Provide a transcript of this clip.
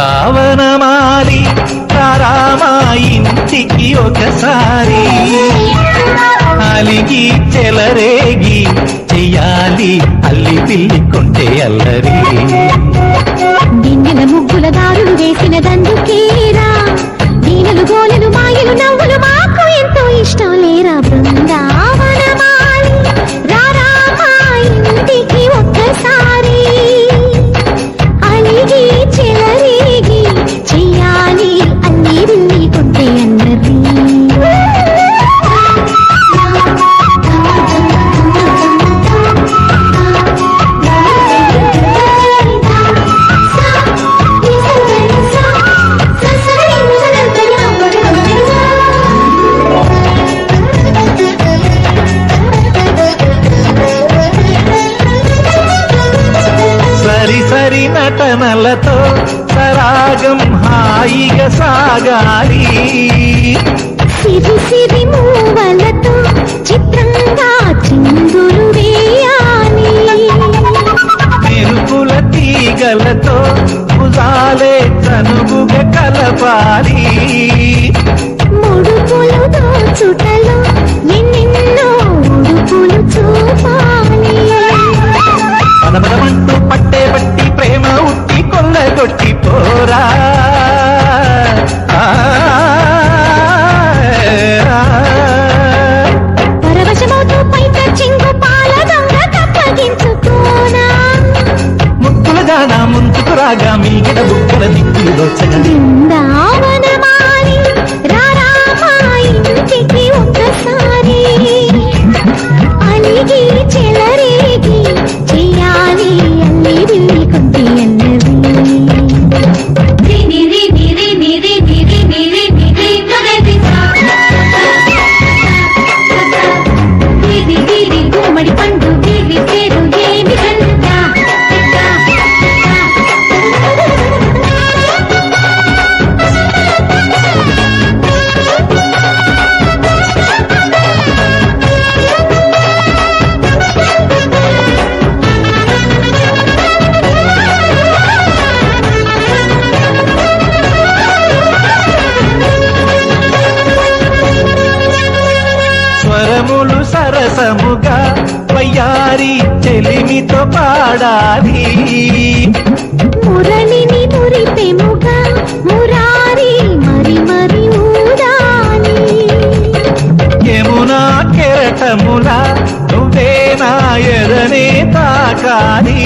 బృందావనమాలి రామా ఇంటికి ఒకసారి అలిగి చెలరేగి చెయ్యాలి అల్లి పిల్లి కొంటే అల్లరి గిన్నెల ముగ్గుల దారులు వేసిన దందుకేరా దీనలు గోలెలు మాయలు నవ్వులు మాకు ఎంతో ఇష్టం లేరా బృందావనమాలి రామా ఇంటికి ఒక్కసారి అలిగి చెలరేగి చెయ్యాలి అల్లి బిల్లి కొంటే అన్నది సరి నటనలతో సరాగం హాయిగా సాగాలి సిరి సిరి మూవలతో చిత్రంగా చిందులు వేయాలి మెరుపుల తీగలతో భుజాలే చనువుగా కలపాలి ముడుపులు దోచుటలో ఎన్నెన్నో ఉడుపులు చూపాలి పదపదమంటూ పట్టే పట్టి ప్రేమ ఉట్టి కొల్లగొట్టి పోరా పరవశమవుతూ పైట చింగు పాల దొంగ తప్పగించుకోనా ముక్కుల దానా ముందుకు రాగా మీగడ బుక్కల దిక్కులు దోచగలి బృందావనమాలి రామా ఇంటికి ఒక్కసారి అలిగి చెలరేగి చెయ్యాలి అల్లి బిల్లి కొంటే అన్నది గుమ్మడి పండు వీరి పేరు ఏమి స్వరములు సరసముగా వయ్యారి చెలిమితో పాడాలి మురళిని మురిపెముగా మురారి మరి మరి ఊదాలి యమునా కెరటముల నువ్వే నా ఎదనే తాకాలి